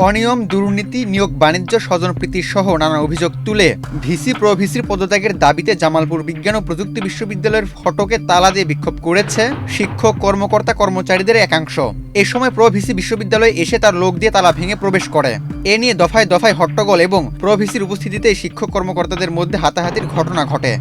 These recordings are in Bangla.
অনিয়ম, দুর্নীতি, নিয়োগ বাণিজ্য, স্বজনপ্রীতি সহ নানা অভিযোগ তুলে ভিসি প্রভিসির পদত্যাগের দাবিতে জামালপুর বিজ্ঞান ও প্রযুক্তি বিশ্ববিদ্যালয়ের ফটকে তালা দিয়ে বিক্ষোভ করেছে শিক্ষক, কর্মকর্তা, কর্মচারীদের একাংশ। এ সময় প্রভিসি বিশ্ববিদ্যালয়ে এসে তার লোক দিয়ে তালা ভেঙে প্রবেশ করে। এ নিয়ে দফায় দফায় হট্টগোল এবং প্রভিসির উপস্থিতিতে শিক্ষক কর্মকর্তাদের মধ্যে হাতাহাতির ঘটনা ঘটে।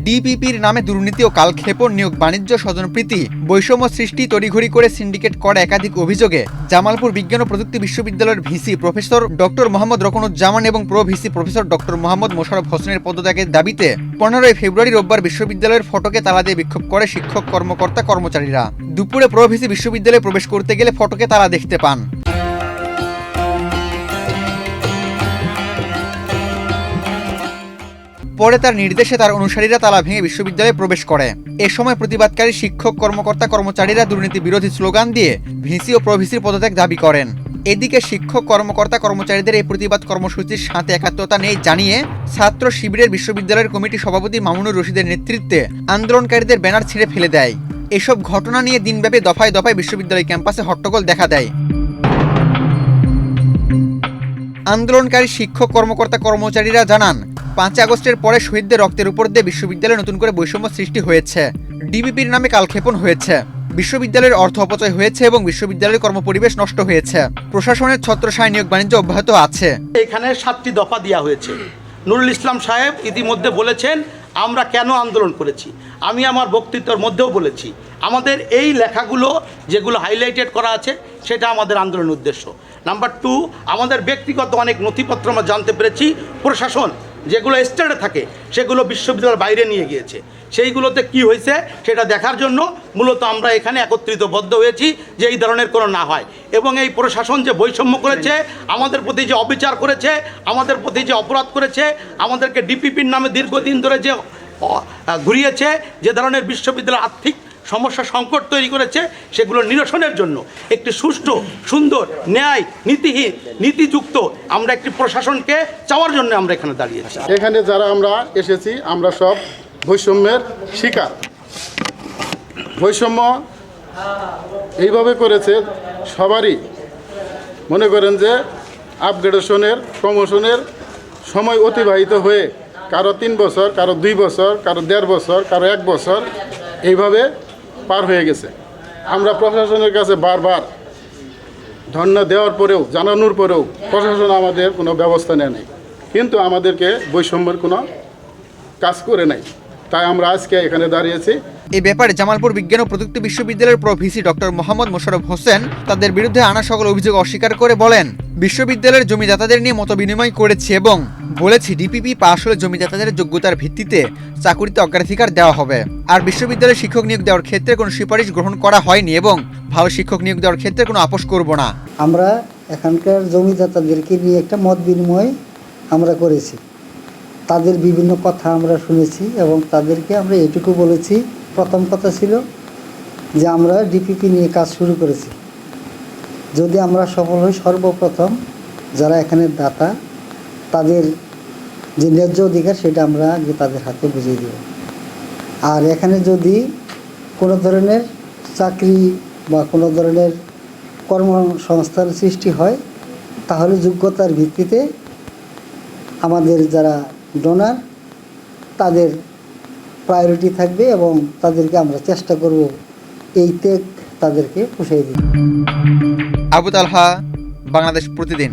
ডিপিপির নামে দুর্নীতি ও কালক্ষেপণ, নিয়োগ বাণিজ্য, স্বজনপ্রীতি, বৈষম্য সৃষ্টি, তড়িঘড়ি করে সিন্ডিকেট করা একাধিক অভিযোগে জামালপুর বিজ্ঞান ও প্রযুক্তি বিশ্ববিদ্যালয়ের VC professor doctor Mohammad Rokonuzzaman এবং pro VC professor doctor Mohammad Mosharraf হোসেনের পদত্যাগের দাবিতে 15 ফেব্রুয়ারি রোববার বিশ্ববিদ্যালয়ের ফটকে তালা দিয়ে বিক্ষোভ করে শিক্ষক, কর্মকর্তা, কর্মচারীরা। দুপুরে প্রো-ভিসি বিশ্ববিদ্যালয়ে প্রবেশ করতে গেলে ফটকে তালা দেখতে পান। পরে তার নির্দেশে তার অনুসারীরা তালা ভেঙে বিশ্ববিদ্যালয়ে প্রবেশ করে। এ সময় প্রতিবাদকারী শিক্ষক, কর্মকর্তা, কর্মচারীরা দুর্নীতি বিরোধী স্লোগান দিয়ে ভিসি ও প্রভিসির পদত্যাগ দাবি করেন। এদিকে শিক্ষক, কর্মকর্তা, কর্মচারীদের এই প্রতিবাদ কর্মসূচির সাথে একাত্মতা নেই জানিয়ে ছাত্র শিবিরের বিশ্ববিদ্যালয়ের কমিটি সভাপতি মামুনুর রশিদের নেতৃত্বে আন্দোলনকারীদের ব্যানার ছিঁড়ে ফেলে দেয়। এসব ঘটনা নিয়ে দিনব্যাপী দফায় দফায় বিশ্ববিদ্যালয় ক্যাম্পাসে হট্টগোল দেখা দেয়। আন্দোলনকারী শিক্ষক, কর্মকর্তা, কর্মচারীরা জানান, 5 আগস্টের পরে শহীদদের রক্তের উপর দিয়ে বিশ্ববিদ্যালয়ে নতুন করে বৈষম্য সৃষ্টি হয়েছে, ডিবিপির নামে কালক্ষেপণ হয়েছে, বিশ্ববিদ্যালয়ের অর্থ অপচয় হয়েছে এবং বিশ্ববিদ্যালয়ের কর্মপরিবেশ নষ্ট হয়েছে। প্রশাসনের ছত্রছায়ায় নিয়োগ বাণিজ্য অব্যাহত আছে। এখানে 7টি দফা দেওয়া হয়েছে। নুরুল ইসলাম সাহেব ইতিমধ্যে বলেছেন আমরা কেন আন্দোলন করেছি। আমি আমার বক্তৃতার মধ্যেও বলেছি আমাদের এই লেখাগুলো যেগুলো হাইলাইটেড করা আছে সেটা আমাদের আন্দোলনের উদ্দেশ্য। নাম্বার 2, আমাদের ব্যক্তিগত অনেক নথিপত্র আমরা জানতে পেরেছি প্রশাসন যেগুলো স্টেটে থাকে সেগুলো বিশ্ববিদ্যালয়ের বাইরে নিয়ে গিয়েছে। সেইগুলোতে কি হয়েছে সেটা দেখার জন্য মূলত আমরা এখানে একত্রিতবদ্ধ হয়েছি যে এই ধরনের কোনো না হয়। এবং এই প্রশাসন যে বৈষম্য করেছে, আমাদের প্রতি যে অবিচার করেছে, আমাদের প্রতি যে অপরাধ করেছে, আমাদেরকে ডিপিপির নামে দীর্ঘদিন ধরে যে ঘুরিয়েছে, যে ধরনের বিশ্ববিদ্যালয়ের আর্থিক সমস্যা সংকট তৈরি করেছে, সেগুলো নিরসনের জন্য একটি সুষ্ঠু, সুন্দর, ন্যায়, নীতিহীন, নীতিযুক্ত আমরা একটি প্রশাসনকে চাওয়ার জন্য আমরা এখানে দাঁড়িয়েছি। এখানে যারা আমরা এসেছি আমরা সব বৈষম্যের শিকার। বৈষম্য এইভাবে করেছে সবারই মনে করেন যে আপগ্রেডেশনের, প্রমোশনের সময় অতিবাহিত হয়ে কারো 3 বছর, কারো 2 বছর, কারো 1.5 বছর, কারো 1 বছর এইভাবে পার হয়ে গেছে। আমরা প্রশাসনের কাছে বারবার ধর্ণা দেওয়ার পরেও, জানানোর পরেও প্রশাসন আমাদের কোনো ব্যবস্থা নেয় নাই, কিন্তু আমাদেরকে বৈষম্যের কোনো কাজ করে নাই। তাই আমরা আজকে এখানে দাঁড়িয়েছি। এ ব্যাপারে জামালপুর বিজ্ঞান ও প্রযুক্তি বিশ্ববিদ্যালয়ের প্রো-ভিসি ডক্টর মোহাম্মদ মোশাররফ হোসেন তাদের বিরুদ্ধে আনা সকল অভিযোগ অস্বীকার করে বলেন, বিশ্ববিদ্যালয়ের জমিদাতাদের নিয়ে মতবিনিময় করেছি এবং বলেছি ডিপিপি পাশ হলে জমিদাতাদের যোগ্যতার ভিত্তিতে চাকুরিতে অগ্রাধিকার দেওয়া হবে। আর বিশ্ববিদ্যালয়ে শিক্ষক নিয়োগ দেওয়ার ক্ষেত্রে কোনো সুপারিশ গ্রহণ করা হয়নি এবং ভালো শিক্ষক নিয়োগ দেওয়ার ক্ষেত্রে কোনো আপোষ করব না। আমরা এখানকার জমিদাতাদেরকে নিয়ে একটা মত বিনিময় আমরা করেছি। তাদের বিভিন্ন কথা আমরা শুনেছি এবং তাদেরকে আমরা এটুকু বলেছি, প্রথম কথা ছিল যে আমরা ডিপিপি নিয়ে কাজ শুরু করেছি। যদি আমরা সফল হই, সর্বপ্রথম যারা এখানে দাতা তাদের যে ন্যায্য অধিকার সেটা আমরা আগে তাদের হাতে বুঝিয়ে দেব। আর এখানে যদি কোনো ধরনের চাকরি বা কোনো ধরনের কর্মসংস্থান সৃষ্টি হয় তাহলে যোগ্যতার ভিত্তিতে আমাদের যারা ডোনার তাদের প্রায়োরিটি থাকবে এবং তাদেরকে আমরা চেষ্টা করব এই ত্যাগ তাদেরকে পুষিয়ে দিই। আবু তালহা, বাংলাদেশ প্রতিদিন।